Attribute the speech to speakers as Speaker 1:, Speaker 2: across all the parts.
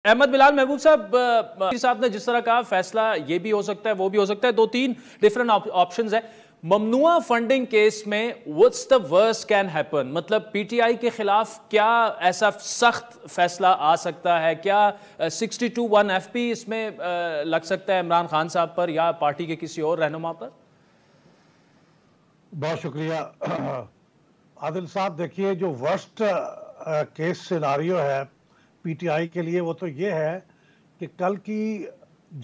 Speaker 1: अहमद बिलाल महबूब साहब ने जिस तरह कहा, फैसला ये भी हो सकता है, वो भी हो सकता है। दो तीन डिफरेंट ऑप्शंस है। ममनुआ फंडिंग केस में what's the worst can happen, मतलब पीटीआई के खिलाफ क्या ऐसा सख्त फैसला आ सकता है? क्या 62(1) FP इसमें लग सकता है इमरान खान साहब पर या पार्टी के किसी और रहनुमा पर?
Speaker 2: बहुत शुक्रिया आदिल साहब। देखिए, जो वर्स्ट केस सिनारियो है पीटीआई के लिए वो तो ये है कि कल की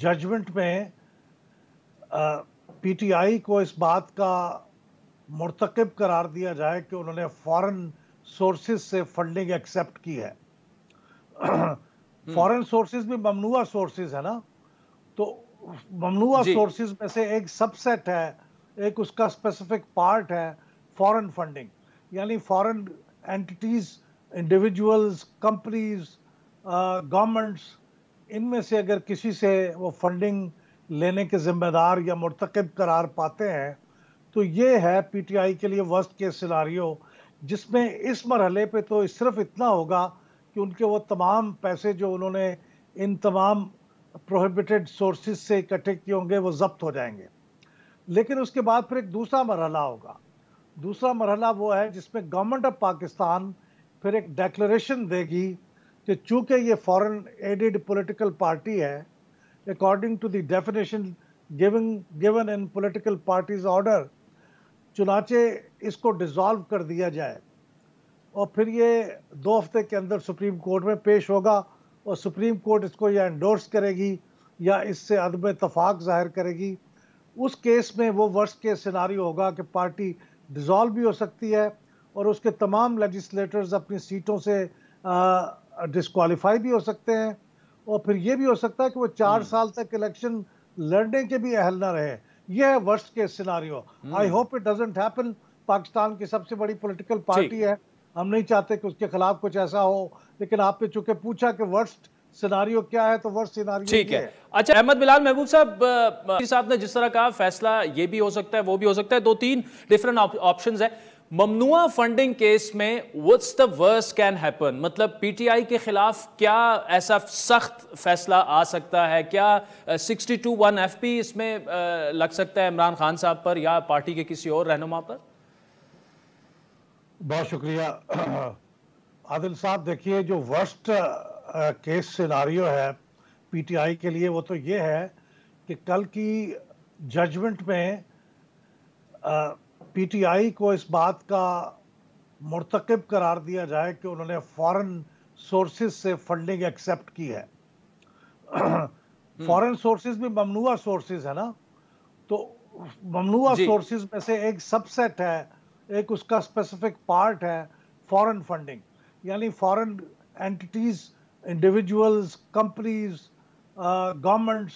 Speaker 2: जजमेंट में पीटीआई को इस बात का मुर्तकब करार दिया जाए कि उन्होंने फॉरेन सोर्सेज से फंडिंग एक्सेप्ट की है। फॉरेन सोर्सेज भी ममनुआ सोर्सेज है ना, तो ममनुआ
Speaker 1: जी।
Speaker 2: सोर्सेज में से एक सबसेट है, एक उसका स्पेसिफिक पार्ट है फॉरेन फंडिंग, यानी foreign entities, individuals, companies, governments, इनमें से अगर किसी से वो फंडिंग लेने के जिम्मेदार या मुर्तकब करार पाते हैं तो ये है पीटीआई के लिए वर्स्ट केस सिनारियो, जिसमें इस मरहले पे तो सिर्फ इतना होगा कि उनके वो तमाम पैसे जो उन्होंने इन तमाम प्रोहिबिटेड सोर्सेज से इकट्ठे किए होंगे वो जब्त हो जाएंगे। लेकिन उसके बाद फिर एक दूसरा मरहला होगा। दूसरा मरहला वो है जिसमें गवर्नमेंट ऑफ पाकिस्तान फिर एक डेक्लेरेशन देगी कि चूंकि ये फॉरेन एडेड पॉलिटिकल पार्टी है, according to the definition given in political parties order, चुनाचे इसको डिसॉल्व कर दिया जाए और फिर ये 2 हफ्ते के अंदर सुप्रीम कोर्ट में पेश होगा और सुप्रीम कोर्ट इसको या एंडोर्स करेगी या इससे अदम इत्तफाक जाहिर करेगी। उस केस में वो वर्स्ट केस सिनारियो होगा कि पार्टी डिसॉल्व भी हो सकती है और उसके तमाम लेजिस्लेटर्स अपनी सीटों से डिस्क्वालीफाई भी हो सकते हैं और फिर ये भी हो सकता है कि वो 4 साल तक इलेक्शन लड़ने के भी अहल ना रहे। यह है worst case scenario. I hope it doesn't happen. Pakistan की सबसे बड़ी पॉलिटिकल पार्टी है, हम नहीं चाहते कि उसके खिलाफ कुछ ऐसा हो, लेकिन आपने चूंकि पूछा कि वर्स्ट सिनारियो क्या है, तो वर्स्ट सिनारियो
Speaker 1: ठीक
Speaker 2: ये
Speaker 1: है।
Speaker 2: है।
Speaker 1: अच्छा, अहमद बिलाल महबूब साहब ने जिस तरह कहा, फैसला ये भी हो सकता है, वो भी हो सकता है। दो तीन डिफरेंट ऑप्शंस है। ममनुआ फंडिंग केस में what's the worst can happen, मतलब पीटीआई के खिलाफ क्या ऐसा सख्त फैसला आ सकता है? क्या 62(1) FP इसमें लग सकता है इमरान खान साहब पर या पार्टी के किसी और रहनुमा पर?
Speaker 2: बहुत शुक्रिया आदिल साहब। देखिए, जो वर्स्ट केस सिनारियो है पीटीआई के लिए वो तो ये है कि कल की जजमेंट में पीटीआई को इस बात का मुर्तकब करार दिया जाए कि उन्होंने फॉरेन सोर्सेज से फंडिंग एक्सेप्ट की है। फॉरेन सोर्सेज भी ममनुआ सोर्सेज है ना, तो ममनुआ
Speaker 1: जी।
Speaker 2: सोर्सेज में से एक सबसेट है, एक उसका स्पेसिफिक पार्ट है फॉरेन फंडिंग, यानी foreign entities, individuals, companies, governments,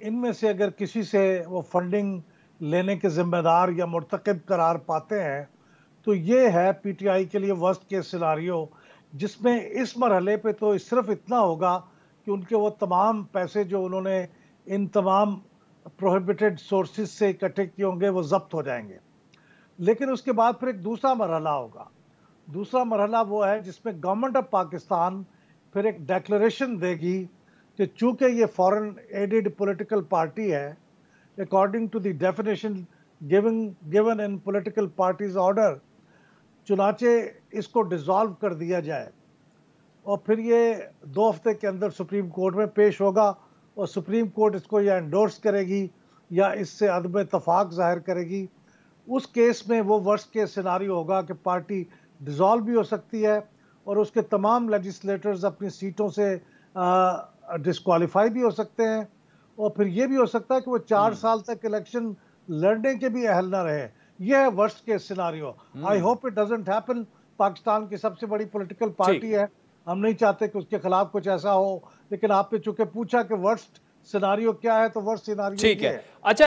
Speaker 2: इनमें से अगर किसी से वो फंडिंग लेने के जिम्मेदार या मुर्तकब करार पाते हैं तो ये है पीटीआई के लिए वर्स्ट केस सिनारियो, जिसमें इस मरहले पे तो सिर्फ इतना होगा कि उनके वो तमाम पैसे जो उन्होंने इन तमाम प्रोहिबिटेड सोर्सेज से इकट्ठे किए होंगे वो जब्त हो जाएंगे। लेकिन उसके बाद फिर एक दूसरा मरहला होगा। दूसरा मरहला वो है जिसमें गवर्नमेंट ऑफ पाकिस्तान फिर एक डेक्लेरेशन देगी कि चूंकि ये फॉरेन एडेड पॉलिटिकल पार्टी है, according to the definition given in political parties order, चुनाचे इसको डिसॉल्व कर दिया जाए और फिर ये 2 हफ्ते के अंदर सुप्रीम कोर्ट में पेश होगा और सुप्रीम कोर्ट इसको या एंडोर्स करेगी या इससे अदम इत्तफाक जाहिर करेगी। उस केस में वो वर्स्ट केस सिनारियो होगा कि पार्टी डिसॉल्व भी हो सकती है और उसके तमाम लेजिस्लेटर्स अपनी सीटों से डिस्क्वालीफाई भी हो सकते हैं और फिर ये भी हो सकता है कि वो 4 साल तक इलेक्शन लड़ने के भी अहल ना रहे। यह है worst case scenario. I hope it doesn't happen. Pakistan की सबसे बड़ी पॉलिटिकल पार्टी
Speaker 1: ठीक।
Speaker 2: है, हम नहीं चाहते कि उसके खिलाफ कुछ ऐसा हो, लेकिन आपने चूंकि पूछा कि वर्स्ट सिनारियो क्या है, तो वर्स्ट सिनारियो
Speaker 1: ठीक
Speaker 2: ये
Speaker 1: है।
Speaker 2: है।
Speaker 1: अच्छा।